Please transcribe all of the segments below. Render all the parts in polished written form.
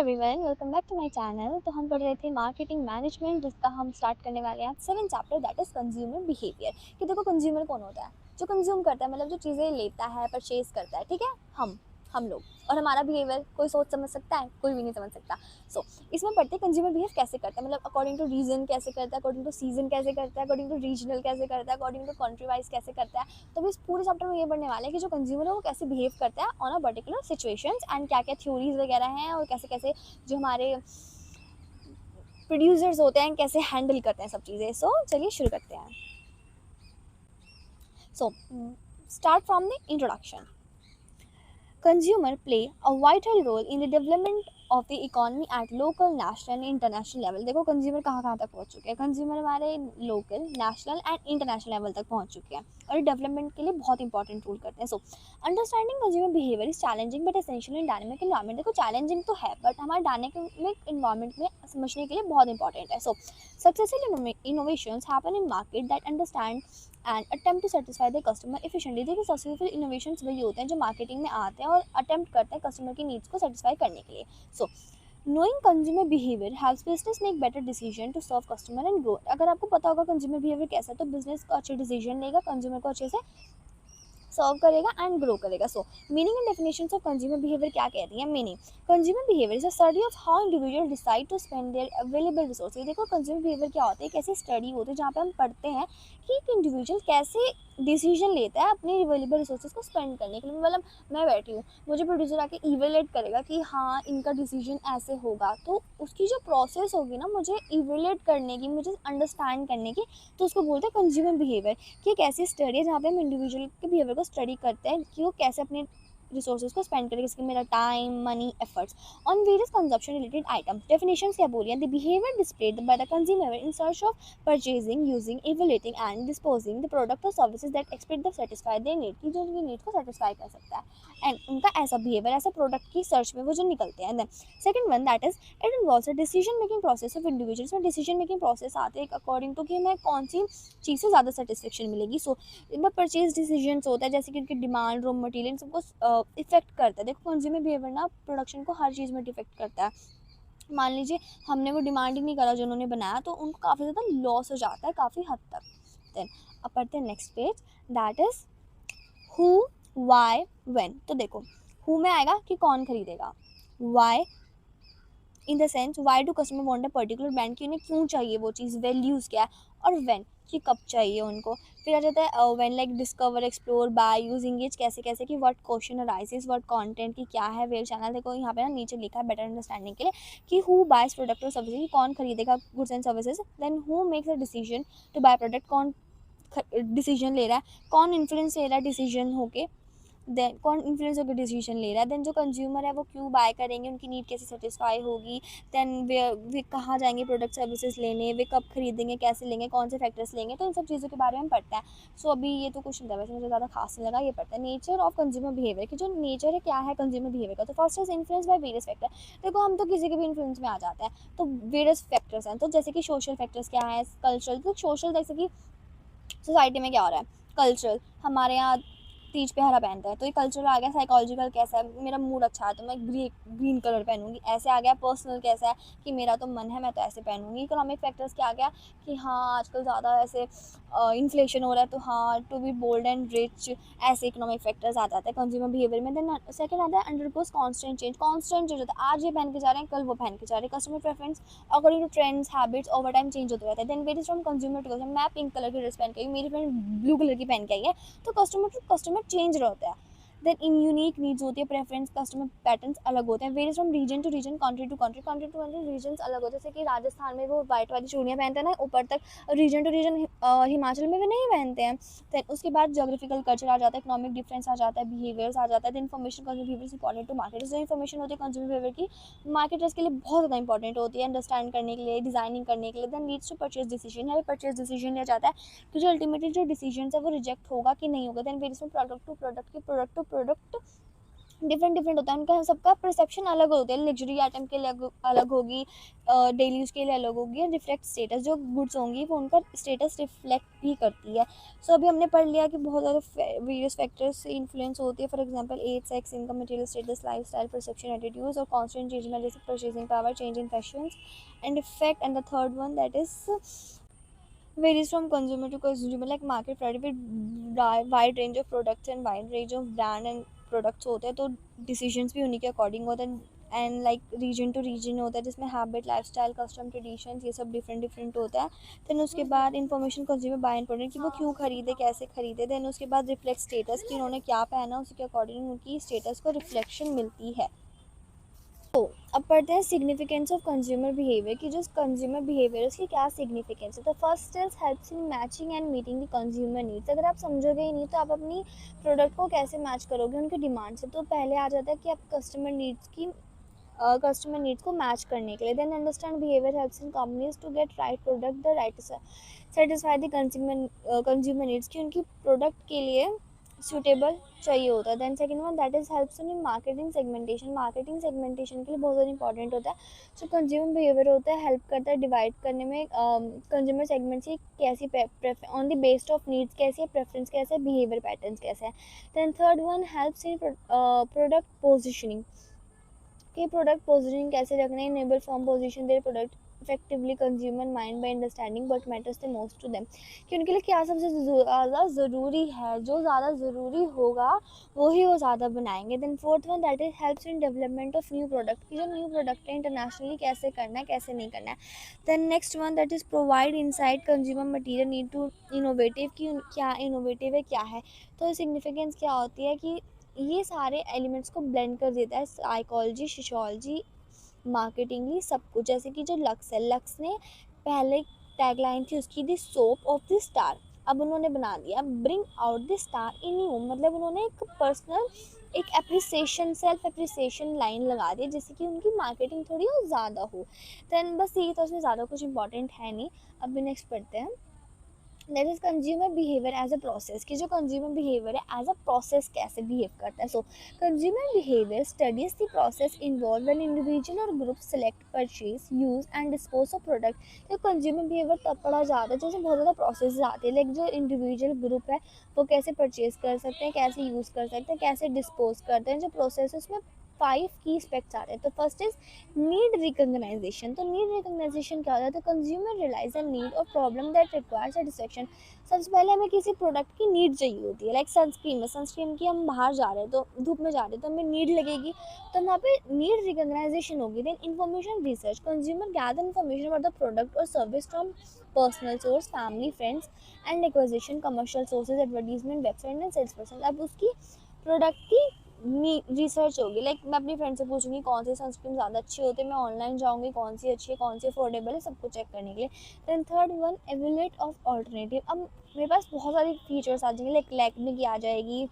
Everyone, welcome back to my channel. तो हम पढ़ रहे थे मार्केटिंग मैनेजमेंट, जिसका हम स्टार्ट करने वाले हैं 7 chapter, that is consumer behaviour. कि देखो, कंज्यूमर कौन होता है? जो कंज्यूम करता है, मतलब जो चीज़ें लेता है, परचेज करता है, ठीक है। हम लोग। और हमारा बिहेवियर कोई सोच समझ सकता है? कोई भी नहीं समझ सकता। सो इसमें पढ़ते हैं कंज्यूमर बिहेव कैसे करता है, मतलब अकॉर्डिंग टू रीजन कैसे करता है, अकॉर्डिंग टू सीजन कैसे करता है, अकॉर्डिंग टू रीजनल कैसे करता है, अकॉर्डिंग टू कंट्री वाइज कैसे करता है। तो अभी इस पूरे चैप्टर में ये पढ़ने वाले हैं कि जो कंज्यूमर है वो कैसे बिहेव करता है on a particular situations, and क्या क्या थ्योरीज वगैरह हैं, और कैसे कैसे जो हमारे प्रोड्यूसर्स होते हैं कैसे हैंडल करते हैं सब चीज़ें। सो चलिए शुरू करते हैं। So start from the introduction. Consumer play a vital role in the development of the economy at local, national and international level। देखो कंज्यूमर कहाँ कहाँ तक पहुँच चुके हैं। कंज्यूमर हमारे local, national and international level तक पहुँच चुके हैं और डेवलपमेंट के लिए बहुत इंपॉर्टेंट रोल करते हैं। So understanding consumer behaviour is challenging but essential in dynamic environment. देखो चैलेंजिंग तो है, बट हमारे डायनेमिक इन्वायरमेंट में समझने के लिए बहुत इंपॉर्टेंट है। So successful innovations happen in market that understand and attempt to satisfy the customer efficiently. देखिए सक्सेसफुल इनोवेशंस वही होते हैं जो मार्केटिंग में आते हैं और अटेम्प्ट करते हैं कस्टमर की नीड्स को सेटिस्फाई करने के लिए। So knowing consumer behaviour helps business make better decision to serve customer and grow. अगर आपको पता होगा कंज्यूमर बिहेवियर कैसा है, तो बिजनेस को अच्छे डिसीजन लेगा, कंज्यूमर को अच्छे से सर्व करेगा एंड ग्रो करेगा। So meaning and definitions of consumer behaviour क्या कहती है? Meaning, consumer behaviour is a study of how individual decide to spend their available resources. देखो कंज्यूमर बिहेवियर क्या होता है? एक ऐसी स्टडी होती है जहाँ पे हम पढ़ते हैं कि एक इंडिविजुअल कैसे डिसीजन लेता है अपने अवेलेबल रिसोर्सेज को स्पेंड करने के लिए। मतलब मैं बैठी हूँ, मुझे प्रोड्यूसर आके इवेलेट करेगा कि हाँ इनका डिसीजन ऐसे होगा, तो उसकी जो प्रोसेस होगी ना मुझे इवेलेट करने की, मुझे अंडरस्टैंड करने की, तो उसको बोलते हैं कंज्यूमर बिहेवियर। कि एक ऐसी स्टडी है जहाँ पे हम इंडिविजुअल के बिहेवियर को स्टडी करते हैं कि वो कैसे अपने रिसोर्सेज को स्पेंड करेगा, जैसे मेरा time, money, efforts on various consumption related items. Definitions क्या बोली है? The behaviour displayed by the consumer in search of purchasing, using, evaluating and disposing the product और services that expect the satisfy their need, की जो उनकी need को satisfy कर सकता है। एंड उनका ऐसा बिहेवियर, ऐसा प्रोडक्ट की सर्च में वो जो निकलते हैं। Then second one, that is it involves a decision making process of individuals. में डिसीजन मेकिंग प्रोसेस आते हैं अकॉर्डिंग टू कि मैं कौन सी चीज़ से ज़्यादा सेटिस्फेक्शन मिलेगी। सो इनका परचेज डिसीजन होता है, जैसे कि उनकी डिमांड, रॉ मटेरियल, सबको इफेक्ट करता है। देखो कंज्यूमर बिहेवियर ना प्रोडक्शन को हर चीज़ में डिफेक्ट करता है। मान लीजिए हमने वो डिमांड ही नहीं करा जो उन्होंने बनाया, तो उनको काफ़ी ज़्यादा लॉस हो जाता है काफ़ी हद तक। देन अब पढ़ते हैं next page, that is who, why, when. तो देखो हु में आएगा कि कौन खरीदेगा, why in the sense why do customer want a particular brand, की उन्हें क्यों चाहिए वो चीज़, वैल्यूज़ क्या है, और व्हेन कि कब चाहिए उनको। फिर आ जाता है when, like discover, explore, buy, use, engage, कैसे कैसे, कि what question arises, what content की क्या है, वेयर चैनल। देखो यहाँ पे ना नीचे लिखा है बेटर अंडरस्टैंडिंग के लिए कि हु बायज प्रोडक्ट और सर्विसेज, कौन खरीदेगा goods and services. Then who makes a decision to buy product, कौन डिसीजन ले रहा है, कौन इन्फ्लुएंस ले रहा है डिसीजन होके, देन कौन इन्फ्लुएंस होकर डिसीजन ले रहा है। देन जो कंज्यूमर है वो क्यों बाय करेंगे, उनकी नीड कैसे सेटिस्फाई होगी। देन वे कहाँ जाएंगे प्रोडक्ट सर्विसेज लेने, वे कब खरीदेंगे, कैसे लेंगे, कौन से फैक्टर्स लेंगे। तो इन सब चीज़ों के बारे में पढ़ता है। सो अभी ये तो क्वेश्चन था, वैसे मुझे ज़्यादा खास नहीं लगा। ये पढ़ता है नेचर ऑफ कंज्यूमर बिहेवियर, कि जो नेचर है क्या है कंज्यूमर बिहेवियर का। तो first is influence by various factor. देखो हम तो किसी के भी इन्फ्लुएंस में आ जाते हैं, तो वेरियस फैक्टर्स हैं। तो जैसे कि सोशल फैक्टर्स क्या है, कल्चरल। तो सोशल जैसे कि सोसाइटी में क्या हो रहा है, कल्चरल, हमारे यहाँ तीज पे हरा पहनते हैं, तो ये कल्चरल आ गया। साइकोलॉजिकल कैसा है, मेरा मूड अच्छा है तो मैं ग्रीन कलर पहनूंगी, ऐसे आ गया। पर्सनल कैसा है कि मेरा तो मन है मैं तो ऐसे पहनूंगी। इकोनॉमिक फैक्टर्स क्या आ गया कि हाँ आजकल ज़्यादा ऐसे इन्फ्लेशन हो रहा है, तो हाँ to be bold and rich, ऐसे इकोनॉमिक फैक्टर्स आ जाते हैं कंज्यूमर बिहेवियर में। देन सेकंड आता है undergoes constant change. Constant change होता है, आज ये पहन के जा रहे हैं कल वो पहन के जा रहे हैं। Customer preference according to trends, habits over time change होते रहते हैं। Then varies from consumer to customer. मैं पिंक कलर की ड्रेस पहन के आई, मेरी फ्रेंड ब्लू कलर की पहन के आई है, तो कस्टमर टू कस्टमर चेंज होता है। देन इन यूनिक नीड्स होती है, प्रेफरेंस, कस्टमर पैटर्न्स अलग होते हैं। Varies from region to region, country to country, country to country regions अलग होते हैं। जैसे कि राजस्थान में वो वाइट वाली चूड़ियाँ पहनते हैं ना ऊपर तक, रीजन टू रीजन हिमाचल में वो नहीं पहनते हैं। देन उसके बाद जोग्राफिकल कल्चर आ जाता है, इकोनॉमिक डिफरेंस आ जाता है, बिहेवियर्स आ जाता है। Then information consumer behaviour important to market. जो इन्फॉर्मेशन होती है कंज्यूमर बिहेवियर की, मार्केटर्स के लिए बहुत ज़्यादा इंपॉर्टेंट होती है, अंडरस्टैंड करने के लिए, डिजाइनिंग करने के लिए। Then leads to purchase decision, यहाँ पे परचेज डिसीजन लिया जाता है कि जो अल्टीमेटली जो डिसीजन है वो रिजेक्ट होगा कि नहीं होगा। Then varies from product to product, की product to product different different होता है उनका, सबका परसेप्शन अलग होता है। लग्जरी आइटम के लिए अलग होगी, डेली यूज़ के लिए अलग होगी। और रिफ्लेक्ट स्टेटस, जो गुड्स होंगी वो उनका स्टेटस रिफ्लेक्ट भी करती है। सो अभी हमने पढ़ लिया कि बहुत ज़्यादा वेरियस फैक्टर्स से इन्फ्लुएंस होती है। For example age, sex, income, material status, life style, perception, attitudes और कॉन्स्टेंट चेंजमेंट जैसे purchasing power, change in fashions and effect. And the third one that is varies from consumer to consumer, like market flooded with wide range of products and wide range of brand and products होते हैं, तो decisions भी उन्हीं के according होते हैं। And like region to region होता है जिसमें हैबिट, लाइफस्टाइल, कस्टम, ट्रेडिशंस ये सब डिफरेंट डिफरेंट होता है। देन उसके बाद इन्फॉर्मेशन कंज्यूमर बाय इंपॉर्टेंट कि वो क्यों खरीदे, कैसे खरीदे। देन उसके बाद रिफ्लेक्ट स्टेटस कि उन्होंने क्या पहना, उसके अकॉर्डिंग उनकी स्टेटस को रिफ्लेक्शन मिलती है। तो अब पढ़ते हैं सिग्निफिकेंस ऑफ कंज्यूमर बिहेवियर कि जो कंज्यूमर बिहेवियर उसकी क्या सिग्निफिकेंस है। तो first is helps in matching and meeting the consumer needs. अगर आप समझोगे ही नहीं तो आप अपनी प्रोडक्ट को कैसे मैच करोगे उनके डिमांड से। तो पहले आ जाता है कि आप कस्टमर नीड्स को मैच करने के लिए। Then understand behaviour helps in companies to get right product the right satisfy the consumer needs कि उनकी प्रोडक्ट के लिए सूटेबल चाहिए होता है। Then second one that is helps in marketing segmentation. Marketing segmentation के लिए बहुत ज़्यादा इंपॉर्टेंट होता है। जो कंज्यूमर बिहेवियर होता है हेल्प करता है डिवाइड करने में कंज्यूमर सेगमेंट की कैसी on the based of needs कैसी है, प्रेफरेंस कैसे है, बिहेवियर पैटर्न्स कैसे हैं। Then third one helps in product positioning कि प्रोडक्ट पोजिशनिंग कैसे रखना है। Enable form position their product effectively consumer mind by understanding what matters the most to them कि उनके लिए क्या सबसे ज़्यादा ज़रूरी है। जो ज़्यादा ज़रूरी होगा वही वो ज़्यादा बनाएंगे। Then fourth one that is helps in development of new product कि जो न्यू प्रोडक्ट है इंटरनेशनली कैसे करना है, कैसे नहीं करना है। Then next one that is provide inside consumer material need to innovative कि क्या इनोवेटिव है क्या है। तो सिग्निफिकेंस क्या होती है कि ये सारे एलिमेंट्स को ब्लेंड कर देता है, साइकोलॉजी, सोशियोलॉजी, मार्केटिंगली सब कुछ। जैसे कि जो लक्स है, लक्स ने पहले टैगलाइन थी उसकी दी सोप ऑफ द स्टार, अब उन्होंने बना दिया bring out the star in you. मतलब उन्होंने एक पर्सनल एक एप्रिसिएशन, सेल्फ एप्रिसिएशन लाइन लगा दी जिससे कि उनकी मार्केटिंग थोड़ी और ज़्यादा हो। देन बस यही तो, उसमें ज़्यादा कुछ इंपॉर्टेंट है नहीं। अब नेक्स्ट पढ़ते हैं that is consumer behaviour as a process कि जो कंज्यूमर बिहेवियर है एज अ प्रोसेस कैसे बिहेव करता है। So consumer behaviour studies the process involve when individual और group select, purchase, use and dispose of product. तो कंज्यूमर बिहेवियर तब पढ़ा जाता है जैसे बहुत ज़्यादा प्रोसेस आते हैं, लाइक जो इंडिविजुअल ग्रुप है वो कैसे परचेज कर सकते हैं, कैसे यूज़ कर सकते हैं, कैसे डिस्पोज करते हैं। जो प्रोसेस है उसमें 5 की एस्पेक्ट्स आते हैं। तो फर्स्ट इज नीड रिकॉग्नाइजेशन। तो नीड रिकॉग्नाइजेशन क्या होता है, तो कंज्यूमर रियलाइज अ नीड और प्रॉब्लम दैट रिक्वायर सेटिस्फेक्शन। सबसे पहले हमें किसी प्रोडक्ट की नीड चाहिए होती है, लाइक सनस्क्रीन है, सनस्क्रीन की हम बाहर जा रहे हैं तो धूप में जा रहे हैं तो हमें नीड लगेगी, तो वहाँ पे नीड रिकॉग्नाइजेशन होगी। Then information research, consumer gather information about the product और service from personal source, family, friends and acquisition, commercial sources, advertisement, website and sales person. अब उसकी प्रोडक्ट की रिसर्च होगी, लाइक मैं अपनी फ्रेंड से पूछूंगी कौन सी सनस्क्रीन ज़्यादा अच्छी होती है, मैं ऑनलाइन जाऊँगी कौन सी अच्छी है, कौन सी अफोर्डेबल है, सबको चेक करने के लिए। Then third one evaluate of alternative. अब मेरे पास बहुत सारी फीचर्स आ जाएंगे, लाइक लैक्मे की आ जाएगी,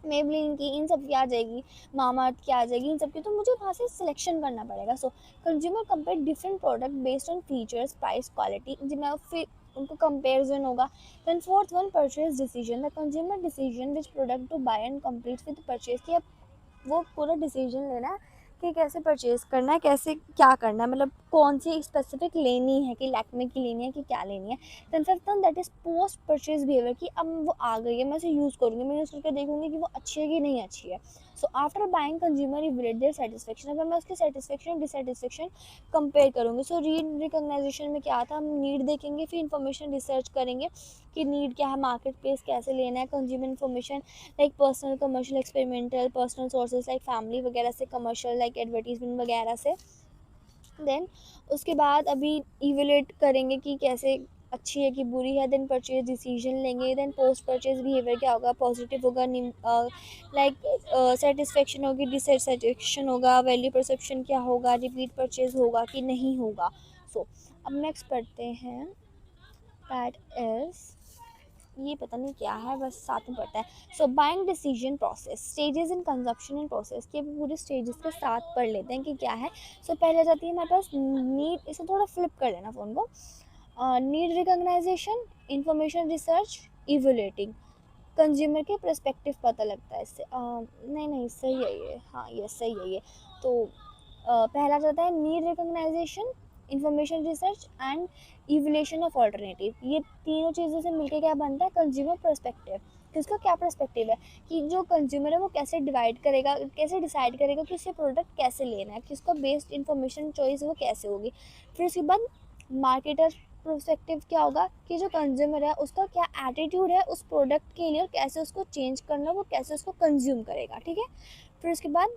मेबलिन की, इन सब की आ जाएगी, मामाअर्थ की आ जाएगी, इन सब की, तो मुझे वहाँ से सिलेक्शन करना पड़ेगा। So consumer compare different product based on features, price, quality, जिनमें फिर उनको कंपेरिजन होगा। Then fourth one purchase decision, the consumer decision which product to buy and complete with purchase की अब वो पूरा डिसीजन लेना है कि कैसे परचेज़ करना है, कैसे क्या करना है, मतलब कौन सी स्पेसिफिक लेनी है कि लैक्मे की लेनी है कि क्या लेनी है। Then fifth one that is post purchase behaviour कि अब वो आ गई है, मैं उसे यूज़ करूँगी, मैं यूज़ करके देखूँगी कि वो अच्छी है कि नहीं अच्छी है। So after buying consumer evaluate their satisfaction, अगर मैं उसकी सेटिस्फेक्शन और डिससेटिस्फेक्शन कंपेयर करूँगी। सो रीड रिकॉग्नाइजेशन में क्या था, हम नीड देखेंगे, फिर इंफॉर्मेशन रिसर्च करेंगे कि नीड क्या है, मार्केट प्लेस कैसे लेना है, consumer information like personal, commercial, experimental, personal sources like family वगैरह से, कमर्शियल लाइक एडवर्टीजमेंट वगैरह से। देन उसके बाद अभी इवेल्यूएट करेंगे कि कैसे अच्छी है कि बुरी है। देन परचेज डिसीजन लेंगे। देन पोस्ट परचेज बिहेवियर क्या होगा, पॉजिटिव होगा, लाइक सेटिस्फेक्शन होगी, डिससेटिस्फेक्शन होगा, वैल्यू परसेप्शन क्या होगा, रिपीट परचेज होगा कि नहीं होगा। सो अब नेक्स्ट पढ़ते हैं दैट इज़, ये पता नहीं क्या है, बस साथ में पढ़ता है। So buying decision process, stages in consumption and process के पूरे स्टेजेस के साथ पढ़ लेते हैं कि क्या है। सो पहले जाती है हमारे पास नीड, इसे थोड़ा फ्लिप कर लेना फ़ोन को। Need recognization, information research, evaluating. Consumer के पर्सपेक्टिव पता लगता है इससे। नहीं नहीं सही है ये, हाँ ये सही है ये। तो पहला जाता है need recognization, information research and evolution of alternative. ये तीनों चीज़ों से मिलके क्या बनता है, कंज्यूमर पर्सपेक्टिव। किसका क्या पर्सपेक्टिव है कि जो कंज्यूमर है वो कैसे डिवाइड करेगा, कैसे डिसाइड करेगा कि उसे प्रोडक्ट कैसे लेना है, किसको बेस्ड इंफॉर्मेशन चॉइस वो कैसे होगी। फिर उसके बाद मार्केटर पर्सपेक्टिव क्या होगा कि जो कंज्यूमर है उसका क्या एटीट्यूड है उस प्रोडक्ट के लिए और कैसे उसको चेंज करना, वो कैसे उसको कंज्यूम करेगा, ठीक है। फिर उसके बाद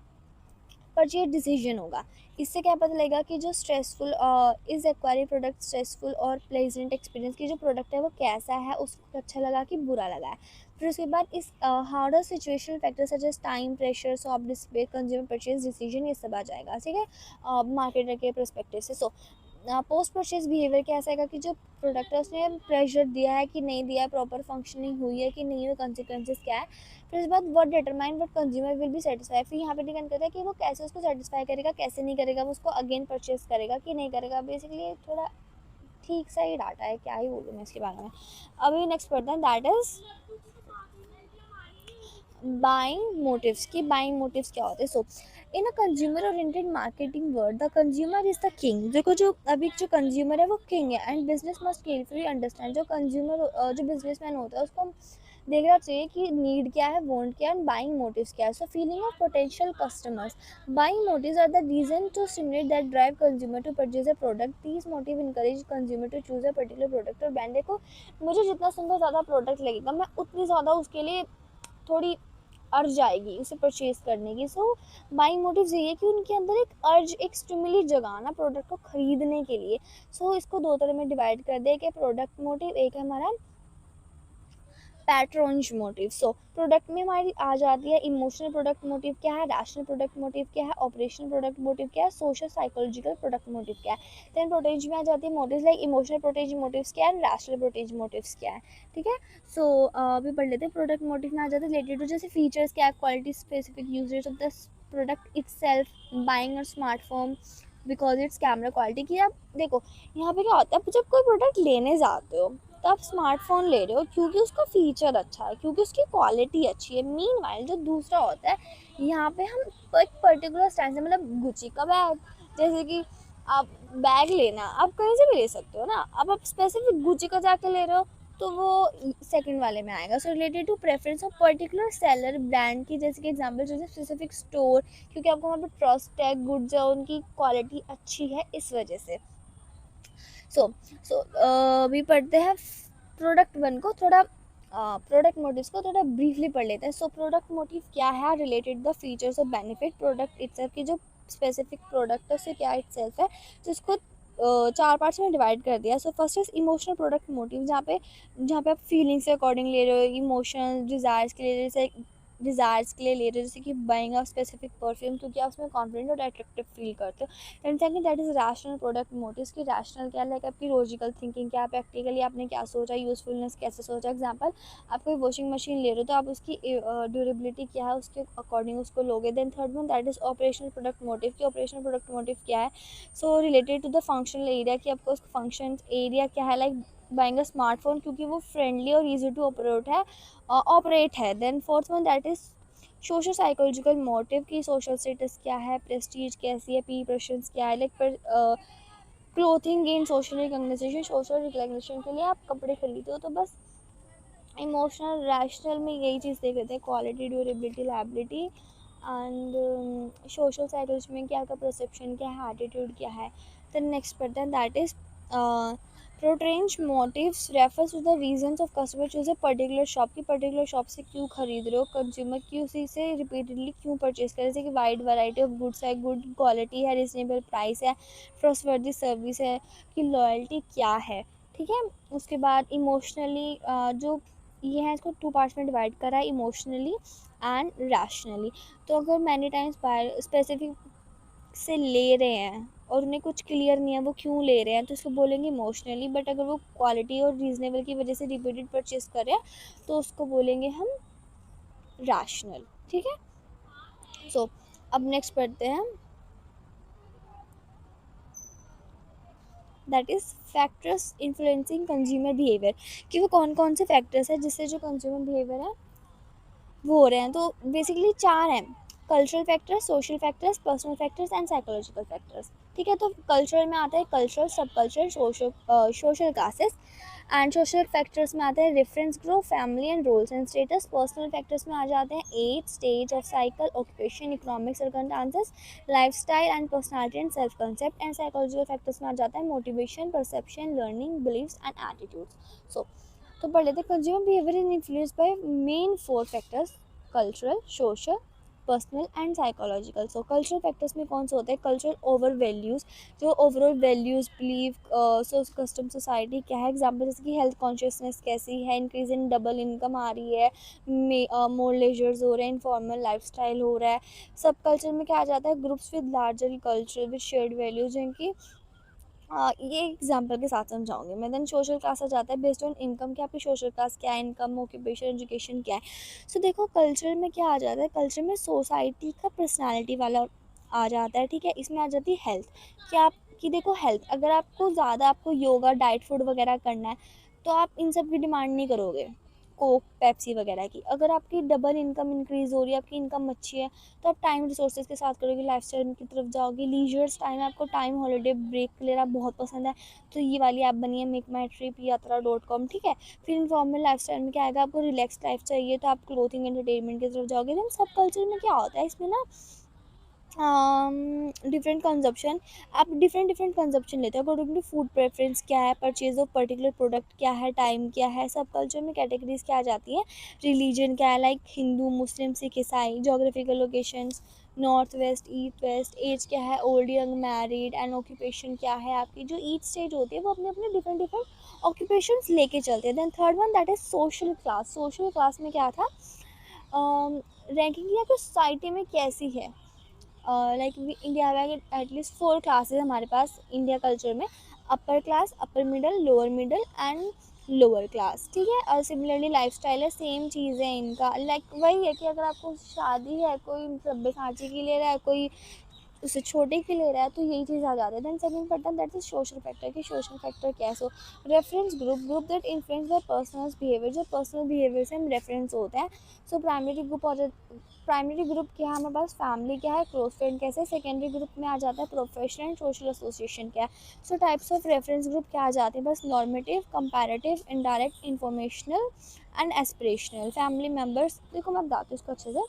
परचेज डिसीजन होगा। इससे क्या पता लगेगा कि जो stressful is acquiring product stressful और प्लेजेंट एक्सपीरियंस की जो प्रोडक्ट है वो कैसा है, उसको अच्छा लगा कि बुरा लगा है। फिर उसके बाद इस harder situational factor such as time, pressure, soft display, consumer purchase decision, ये सब आ जाएगा, ठीक है, मार्केटर के परस्पेक्टिव से। सो पोस्ट परचेज बिहेवियर कैसा है कि जो प्रोडक्ट है उसने प्रेशर दिया है कि नहीं दिया है, प्रॉपर फंक्शनिंग हुई है कि नहीं हुई, कॉन्सिक्वेंसेज क्या है। फिर उसके बाद what determine what consumer will be satisfy. फिर यहाँ पे डिपेंड करता है कि वो कैसे उसको सेटिस्फाई करेगा, कैसे नहीं करेगा, वो उसको अगेन परचेज करेगा कि नहीं करेगा। बेसिकली थोड़ा ठीक सा ही डाटा है, क्या ही बोलूँ मैं इसके बारे में। अभी नेक्स्ट पढ़ते हैं, दैट इज़ बाइंग मोटिव्स। की बाइंग मोटिव्स क्या होते हैं। So in a consumer oriented marketing word the consumer is the king. देखो जो अभी जो कंज्यूमर है वो किंग है and business must carefully understand. जो कंज्यूमर जो बिजनेसमैन होता है उसको देखना चाहिए कि नीड क्या है, वांट क्या है, एंड बाइंग मोटिव्स क्या है। So feeling of potential customers, buying motives are the reason to stimulate that drive consumer to purchase a product. These motive encourage consumer to choose a particular product और brand. देखो मुझे जितना सुंदर ज़्यादा product लगेगा मैं उतनी ज़्यादा उसके लिए थोड़ी अर्ज आएगी उसे परचेज करने की। सो बाइंग मोटिव्स ये है कि उनके अंदर एक अर्ज, एक स्टिमुली जगाना प्रोडक्ट को खरीदने के लिए। सो इसको दो तरह में डिवाइड कर दे कि प्रोडक्ट मोटिव, एक है हमारा पैट्रोन्ज मोटिव। सो प्रोडक्ट में हमारी आ जाती है इमोशनल प्रोडक्ट मोटिव क्या है, रैशनल प्रोडक्ट मोटिव क्या है, ऑपरेशनल प्रोडक्ट मोटिव क्या है, सोशल साइकोलॉजिकल प्रोडक्ट मोटिव क्या है। देन प्रोटेज में आ जाती है motives like emotional product motives क्या है, रैशनल प्रोटेज मोटिव्स क्या है, ठीक है। सो अभी पढ़ लेते हैं। प्रोडक्ट मोटिव में आ जाते हैं रिलेटेड टू जैसे फीचर्स क्या है, quality, specific usages of the product itself, buying और smartphone because it's camera quality. कि आप देखो यहाँ पे क्या होता है, जब कोई प्रोडक्ट लेने जाते हो तो आप स्मार्टफोन ले रहे हो क्योंकि उसका फीचर अच्छा है, क्योंकि उसकी क्वालिटी अच्छी है। मीनवाइल जो दूसरा होता है, यहाँ पे हम एक पर्टिकुलर स्टैंड से, मतलब गुची का बैग, जैसे कि आप बैग लेना आप कहीं से भी ले सकते हो ना, अब आप स्पेसिफिक गुची का जाके ले रहे हो तो वो सेकंड वाले में आएगा। So related to preference of particular seller brand की, जैसे कि एग्जांपल जैसे स्पेसिफिक स्टोर, क्योंकि आपको वहाँ पे ट्रस्ट है, गुड्स है, उनकी क्वालिटी अच्छी है, इस वजह से। सो सो अभी पढ़ते हैं प्रोडक्ट वन को थोड़ा, प्रोडक्ट मोटिव्स को थोड़ा ब्रीफली पढ़ लेते हैं। सो प्रोडक्ट मोटिव क्या है, related the features of benefit product itself की जो स्पेसिफिक प्रोडक्ट है उससे क्या इटसेल्फ है, तो इसको चार पार्ट्स में डिवाइड कर दिया। So first is emotional product motive, जहाँ पे आप फीलिंग्स के अकॉर्डिंग ले रहे हो, इमोशंस डिज़ायर्स के लिए, जैसे डिज़ायर्स के लिए ले रहे हो, जैसे कि बाइंग ऑफ स्पेसिफिक परफ्यूम क्योंकि आप उसमें कॉन्फिडेंट और अट्रैक्टिव फील करते हो। And second that is rational product motives की रैशनल क्या, लाइक आपकी लॉजिकल थिंकिंग क्या, प्रैक्टिकली आपने क्या सोचा, यूजफुलनेस कैसे सोचा। एग्जांपल आप कोई वॉशिंग मशीन ले रहे हो तो आप उसकी ड्यूरेबिलिटी क्या है उसके अकॉर्डिंग उसको लोगे। Then third one that is operational product motive की ऑपरेशनल प्रोडक्ट मोटिव क्या है, so related to the functional area कि आपको उसका फंक्शन एरिया क्या है, लाइक बाइंग अ स्मार्टफोन क्योंकि वो फ्रेंडली और ईजी टू ऑपरेट है। Then fourth one that is social psychological motive की सोशल स्टेटस क्या है, प्रेस्टीज कैसी है, पी प्रेफरेंस क्या है, लाइक पर क्लोथिंग इन सोशल रिकग्निशन, सोशल रिकग्निशन के लिए आप कपड़े खरीदते हो। तो बस इमोशनल रैशनल में यही चीज़ देख लेते हैं, quality, durability, liability and social psychology में क्या आपका परसेप्शन क्या है, एटीट्यूड क्या है। देन नेक्स्ट पढ़ते हैं that is patronage motives refers to the reasons of customer choose a particular shop की पर्टिकुलर शॉप से क्यों खरीद रहे हो, कंज्यूमर की उसी से रिपीटेडली क्यों परचेज करें, जैसे कि वाइड वैरायटी ऑफ गुड्स है, गुड क्वालिटी है, रिजनेबल प्राइस है, ट्रस्टवर्दी सर्विस है, कि लॉयल्टी क्या है, ठीक है। उसके बाद इमोशनली जो ये है इसको टू पार्ट्स में डिवाइड करा है, इमोशनली एंड रैशनली। तो अगर मैनी टाइम्स बाय स्पेसिफिक से ले रहे हैं और उन्हें कुछ क्लियर नहीं है वो क्यों ले रहे हैं तो इसको बोलेंगे इमोशनली। बट अगर वो क्वालिटी और रीजनेबल की वजह से रिपीटेड परचेज कर रहे हैं तो उसको बोलेंगे हम रैशनल, ठीक है। सो अब नेक्स्ट पढ़ते हैं, that is factors influencing consumer behaviour, कि वो कौन कौन से फैक्टर्स हैं जिससे जो कंज्यूमर बिहेवियर है वो हो रहे हैं। तो बेसिकली 4 हैं, cultural factors, social factors, personal factors and psychological factors. ठीक है, तो कल्चरल में आता है cultural, subculture, social classes. And social factors में आते हैं reference group, family and roles and status. Personal factors में आ जाते हैं age, stage of cycle, occupation, economic circumstances, lifestyle and personality and self concept. And psychological factors में आ जाता है motivation, perception, learning, believes and attitudes. सो तो पढ़ लेते हैं, consumer behaviour is influenced by main 4 factors, cultural, social, personal and psychological. So cultural factors में कौन से होते हैं, कल्चरल ओवर वैल्यूज़, जो overall values, believe, custom, society क्या है, एग्जाम्पल जैसे कि हेल्थ कॉन्शियसनेस कैसी है, इंक्रीज इन डबल इनकम आ रही है, मोर लेजर्स हो रहे हैं, इनफॉर्मल लाइफस्टाइल हो रहा है। सब कल्चर में क्या आ जाता है, groups with larger culture with shared values, जिनकी ये एग्जाम्पल के साथ समझाऊंगी मैं। देन सोशल क्लास आ जाता है बेस्ड ऑन इनकम, कि आपकी सोशल क्लास क्या है, इनकम, ऑक्यूपेशन, एजुकेशन क्या है। सो देखो कल्चर में क्या आ जाता है, कल्चर में सोसाइटी का पर्सनालिटी वाला आ जाता है। ठीक है, इसमें आ जाती है हेल्थ, कि आपकी देखो हेल्थ, अगर आपको ज़्यादा आपको योगा, डाइट, फूड वगैरह करना है, तो आप इन सब की डिमांड नहीं करोगे, कोक, पेप्सी वगैरह की। अगर आपकी डबल इनकम इंक्रीज़ हो रही है, आपकी इनकम अच्छी है, तो आप टाइम रिसोर्सेज के साथ करोगे, लाइफस्टाइल की तरफ जाओगे, लीजर्स टाइम है, आपको टाइम हॉलीडे ब्रेक लेना बहुत पसंद है, तो ये वाली ऐप बनी है मेक माई ट्रिप यात्रा.com। ठीक है, फिर इनफॉर्मल लाइफस्टाइल में क्या आएगा, आपको रिलैक्स लाइफ चाहिए, तो आप क्लोथिंग एंटरटेनमेंट की तरफ जाओगे। देन सब कल्चर में क्या होता है, इसमें ना डिफरेंट कंजप्शन, आप डिफरेंट डिफरेंट कंजप्शन लेते हो अकॉर्डिंग टू फूड प्रेफरेंस क्या है, परचेज ऑफ पर्टिकुलर प्रोडक्ट क्या है, टाइम क्या है। सब कल्चर में कैटेगरीज क्या आ जाती है, रिलीजन क्या है, लाइक हिंदू, मुस्लिम, सिख, ईसाई, geographical locations, north west, east west, age क्या है, old, young, married, and occupation क्या है। आपकी जो ईच स्टेज होती है वो अपने अपने डिफरेंट डिफरेंट ऑक्यूपेशंस लेके चलते हैं। Then third one that is social class. Social class में क्या था, रैंकिंग किया कि सोसाइटी में कैसी है, लाइक इंडिया में एटलीस्ट 4 क्लासेस हमारे पास इंडिया कल्चर में, upper class, upper middle and lower class. ठीक है, और सिमिलरली लाइफस्टाइल है, सेम चीज़ है इनका, लाइक वही है कि अगर आपको शादी है, कोई सब्यसाची के लिए रहा है, कोई उससे छोटे के ले रहा है, तो यही चीज़ आ जाती है। Then second pattern that is social factor, कि सोशल फैक्टर क्या है। So reference group, group that influence by personal behaviour, जो पर्सनल बिहेवियर से हम रेफरेंस होते हैं। सो प्राइमरी ग्रुप और प्राइमरी ग्रुप क्या है हमारे पास, फैमिली क्या है, क्लोज फ्रेंड कैसे। सेकेंडरी ग्रुप में आ जाता है प्रोफेशनल एंड सोशल एसोसिएशन क्या है। सो टाइप्स ऑफ रेफरेंस ग्रुप क्या आ जाते हैं, बस normative, comparative, indirect, informational and aspirational. Family members, देखो मैं बताती हूँ इसको अच्छे से,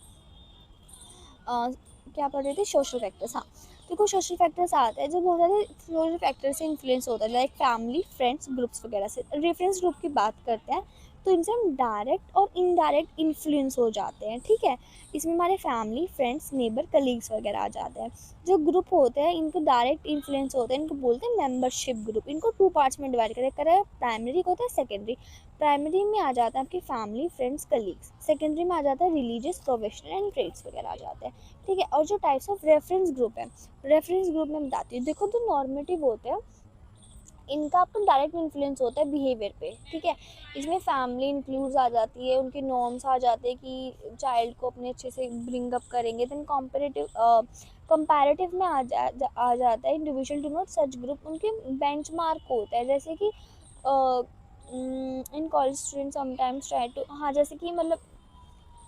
क्या पढ़ रहे थे, सोशल फैक्टर्स। हाँ, तो कुछ सोशल फैक्टर्स आते हैं जो बहुत सारे सोशल फैक्टर से इन्फ्लुएंस होता है, लाइक फैमिली, फ्रेंड्स, ग्रुप्स वगैरह से। रेफरेंस ग्रुप की बात करते हैं, तो इनसे हम डायरेक्ट और इनडायरेक्ट इन्फ्लुएंस हो जाते हैं। ठीक है, इसमें हमारे फैमिली, फ्रेंड्स, नेबर, कलीग्स वगैरह आ जाते हैं। जो ग्रुप होते हैं इनको डायरेक्ट इन्फ्लुएंस होते हैं, इनको बोलते हैं मेंबरशिप ग्रुप। इनको 2 पार्ट्स में डिवाइड करें, प्राइमरी होता है, सेकेंडरी। प्राइमरी में आ जाता है आपकी फैमिली, फ्रेंड्स, कलीग्स। सेकेंडरी में आ जाता है रिलीजियस, प्रोफेशनल एंड ट्रेड्स वगैरह आ जाते हैं। ठीक है, और जो टाइप्स ऑफ रेफरेंस ग्रुप है, रेफरेंस ग्रुप में बताती हूँ। देखो जो नॉर्मेटिव होते हैं इनका आपको डायरेक्ट इन्फ्लुएंस होता है बिहेवियर पे। ठीक है, इसमें फैमिली इंक्लूड्स आ जाती है, उनके नॉर्म्स आ जाते हैं कि चाइल्ड को अपने अच्छे से ब्रिंग अप करेंगे। देन कंपैरेटिव में आ जाता है individual to note such group, उनके बेंचमार्क होता है, जैसे कि in college student sometimes try to, हाँ जैसे कि मतलब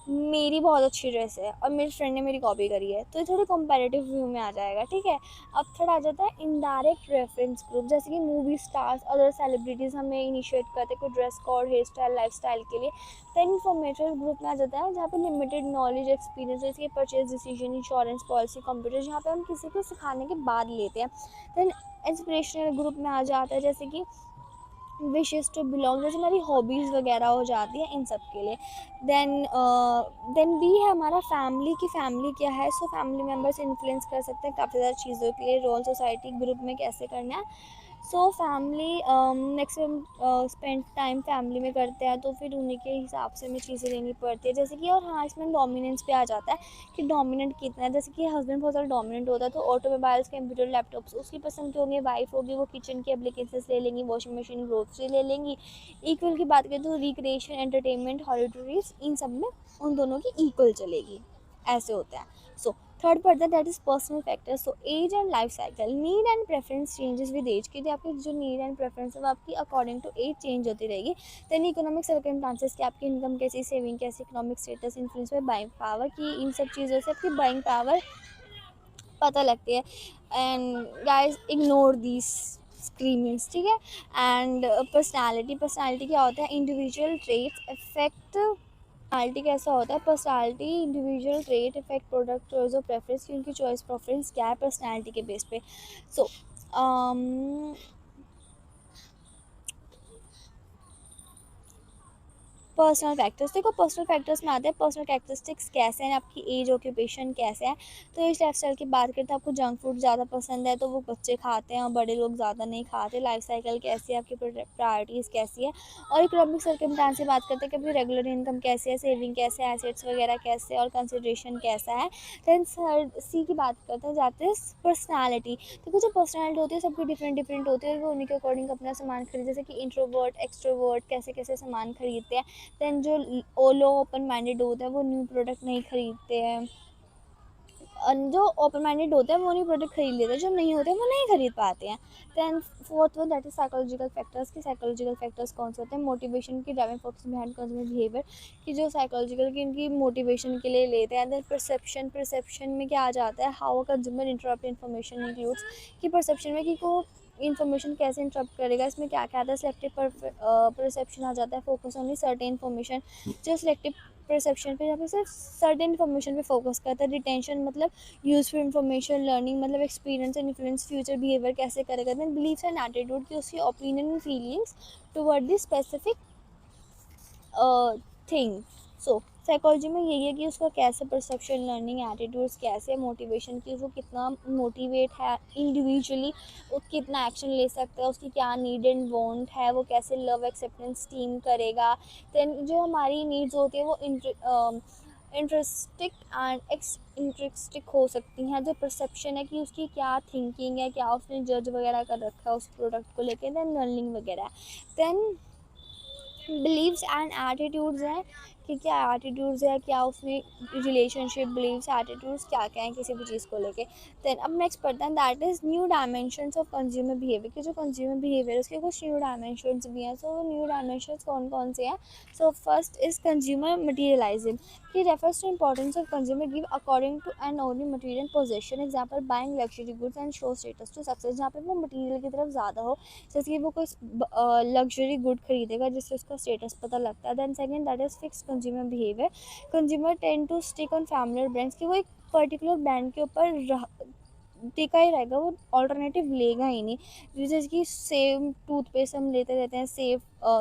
मेरी बहुत अच्छी ड्रेस है और मेरी फ्रेंड ने मेरी कॉपी करी है, तो ये थोड़ी कंपैरेटिव व्यू में आ जाएगा। ठीक है, अब थर्ड आ जाता है इनडायरेक्ट रेफरेंस ग्रुप, जैसे कि मूवी स्टार्स, अदर सेलिब्रिटीज़ हमें इनिशिएट करते हैं कोई dress code, hair style, life style के लिए। देन इन्फॉर्मेटिव ग्रुप में आ जाता है जहाँ पे लिमिटेड नॉलेज, एक्सपीरियंस, जैसे कि purchase decision, insurance policy, computer, जहाँ पे हम किसी को सिखाने के बाद लेते हैं। देन इंस्पिरेशनल ग्रुप में आ जाता है जैसे कि विशेस टू बिलोंग, जैसे हमारी हॉबीज़ वगैरह हो जाती है इन सब के लिए। देन बी है हमारा फैमिली, की फैमिली क्या है। सो फैमिली मेम्बर्स इन्फ्लुएंस कर सकते हैं काफ़ी ज़्यादा चीज़ों के लिए, रोल सोसाइटी ग्रुप में कैसे करना है। So family maximum spend time family में करते हैं, तो फिर उन्हीं के हिसाब से हमें चीज़ें लेनी पड़ती है, जैसे कि। और हाँ, इसमें डोमिनेंस पे आ जाता है कि डोमिनेंट कितना है, जैसे कि हस्बैंड बहुत ज़्यादा डोमिनेंट होता है, तो ऑटोमोबाइल्स, कंप्यूटर, लैपटॉप्स उसकी पसंद के होंगे। वाइफ होगी वो किचन के एप्लीकेंसेस ले लेंगी, वॉशिंग मशीन, ग्रोसरी ले लेंगी। इक्वल की बात करें तो रिक्रिएशन, एंटरटेनमेंट, हॉलीडेज, इन सब में उन दोनों की इक्वल चलेगी, ऐसे होता है। सो थर्ड पड़ता है that is personal factor. So age and life cycle, need and preference changes with age, कि आपकी जो नीड एंड प्रेफरेंस है वो आपकी अकॉर्डिंग टू एज चेंज होती रहेगी. देन इकोनॉमिक सर्कमस्टांसेस, कि आपकी इनकम कैसी, सेविंग कैसी, economic status, influence by buying power, की इन सब चीज़ों से आपकी बाइंग पावर पता लगती है. एंड गाइस इग्नोर दिस स्क्रीमिंग्स, ठीक है. एंड पर्सनालिटी, पर्सनालिटी क्या होता है, इंडिविजुअल ट्रेट्स इफेक्ट, पर्सनालिटी कैसा होता है, personality individual trait effect product choice और प्रेफरेंस, की उनकी चॉइस प्रेफरेंस क्या है पर्सनालिटी के बेस पे. सो पर्सनल फैक्टर्स, देखो पर्सनल फैक्टर्स में आते हैं पर्सनल कैरेक्टरिस्टिक्स कैसे हैं, आपकी एज, ऑक्यूपेशन कैसे है. तो इस लाइफ स्टाइल की बात करते हैं, आपको जंक फूड ज़्यादा पसंद है तो वो बच्चे खाते हैं और बड़े लोग ज़्यादा नहीं खाते. लाइफ साइकिल कैसी है, आपकी प्रायोरिटीज़ कैसी है. और इकोनॉमिक सर्कमस्टांस से बात करते हैं कि आपकी रेगुलर इनकम कैसी है, सेविंग कैसे है, एसेट्स वगैरह कैसे और कंसिडरेशन कैसा है. देन थर्ड सी की बात करते हैं जाते हैं पर्सनैलिटी. देखो जो पर्सनैलिटी होती है सबकी डिफरेंट डिफरेंट होती है, वो उन्हीं के अकॉर्डिंग अपना सामान खरीद, जैसे कि इंट्रोवर्ट, एक्सट्रोवर्ट कैसे कैसे सामान खरीदते हैं. देन जो लो ओपन माइंडेड होते हैं वो न्यू प्रोडक्ट नहीं खरीदते हैं. जो ओपन माइंडेड होते हैं वो न्यू प्रोडक्ट खरीद लेते हैं, जो नहीं होते हैं वो नहीं खरीद पाते हैं. Then fourth one that is psychological factors, की साइकोलॉजिकल फैक्टर्स कौन से होते हैं, मोटिवेशन की driving force behind consumer behaviour, कि जो साइकोलॉजिकल की इनकी मोटिवेशन के लिए लेते हैं. देन परसेप्शन, परसेप्शन में क्या आ जाता है, how a consumer interrupt information includes, कि परसेप्शन में कि को इन्फॉर्मेशन कैसे इंटरप्ट करेगा, इसमें क्या क्या आता है. सिलेक्टिव परसेप्शन आ जाता है, फोकस ओनली सर्टेन इन्फॉर्मेशन, जो सिलेक्टिव परसेप्शन पे यहाँ पे सिर्फ सर्टेन इन्फॉर्मेशन पे फोकस करता है. रिटेंशन मतलब यूजफुल इन्फॉर्मेशन, लर्निंग मतलब experience and influence future behaviour कैसे करेगा. देन बिलीव्स एंड एटीट्यूड, की उसकी opinion and feelings toward this specific thing. So psychology में यही है कि उसका कैसे परसेप्शन, लर्निंग, एटीट्यूड्स कैसे, मोटिवेशन की वो कितना मोटिवेट है इंडिविजुअली, वो कितना एक्शन ले सकता है, उसकी क्या नीड एंड वांट है, वो कैसे लव एक्सेप्टेंस टीम करेगा. देन जो हमारी नीड्स होती है वो इंटरेस्टिक एंड एक्स इंटरेस्टिक हो सकती हैं. जो परसेप्शन है कि उसकी क्या थिंकिंग है, क्या उसने जज वगैरह कर रखा है उस प्रोडक्ट को लेके. देन लर्निंग वगैरह. देन बिलीव्स एंड एटीट्यूड्स हैं, कि क्या एटीट्यूड्स है, क्या उसमें रिलेशनशिप, बिलीव्स, एटीट्यूड्स क्या क्या हैं किसी भी चीज़ को लेके. देन अब नेक्स्ट पढ़ते हैं that is new dimensions of consumer behaviour, कि जो कंज्यूमर बिहेवियर उसके कुछ न्यू डायमेंशंस भी हैं. सो न्यू डायमेंशंस कौन कौन से हैं. So first is consumer materialising, कि refers to importance of consumer give according to and only material possession. Example buying luxury goods and show status to success, जहाँ पे वो मटीरियल की तरफ ज़्यादा हो, जैसे कि वो कोई लग्जरी गुड खरीदेगा जिससे उसका स्टेटस पता लगता है. Then second that is fix consumer behaviour, consumer tend to stick on familiar brands, कि वो एक पर्टिकुलर ब्रांड के ऊपर टिका ही रहेगा, वो ऑल्टरनेटिव लेगा ही नहीं. जैसे कि सेम टूथपेस्ट हम लेते रहते हैं,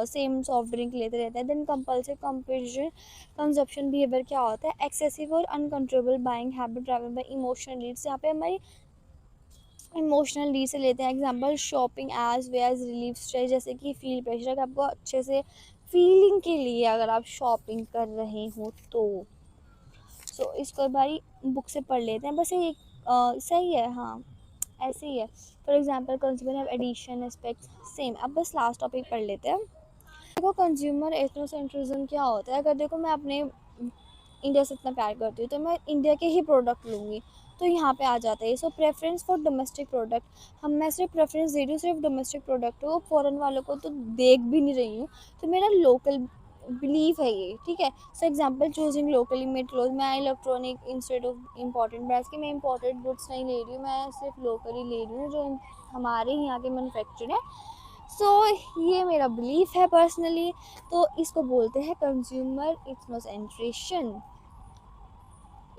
सेम सॉफ्ट ड्रिंक लेते रहते हैं. Then compulsive comparison consumption behaviour क्या होता है, एक्सेसिव और uncontrollable buying habit driven by emotional needs, यहाँ पे हमारी इमोशनल नीड से लेते हैं. Example shopping as way as relief stress, जैसे कि फील प्रेशर, अगर आपको अच्छे से फीलिंग के लिए अगर आप शॉपिंग कर रहे हो तो. सो इसको भाई बुक से पढ़ लेते हैं, बस ये सही है. हाँ ऐसे ही है. For example consumer have addition aspects same. अब बस लास्ट टॉपिक पढ़ लेते हैं. देखो कंज्यूमर एथनोसेंट्रिज्म क्या होता है. अगर देखो मैं अपने इंडिया से इतना प्यार करती हूँ तो मैं इंडिया के ही प्रोडक्ट लूँगी, तो यहाँ पे आ जाता है. सो प्रेफरेंस फॉर डोमेस्टिक प्रोडक्ट, हम मैं सिर्फ प्रेफरेंस दे रही हूँ सिर्फ डोमेस्टिक प्रोडक्ट हो, फॉरेन वालों को तो देख भी नहीं रही हूँ. तो मेरा लोकल बिलीव है ये, ठीक है. So example choosing locally made cloth, मैं electronic instead of important brands की, मैं इम्पोर्टेड गुड्स नहीं ले रही हूँ, मैं सिर्फ लोकली ले रही हूँ जो हमारे यहाँ के मैनुफैक्चर है. सो ये मेरा बिलीफ है पर्सनली. तो इसको बोलते हैं consumer इथनोसेंट्रेशन,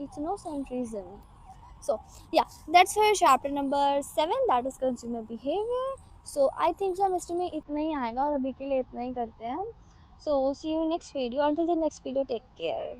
ethnocentrism. So yeah, that's for chapter number 7, that is consumer behavior. So I think semester में इतना ही आएगा और अभी के लिए इतना ही करते हैं हम. So see you next video. Until the next video, take care.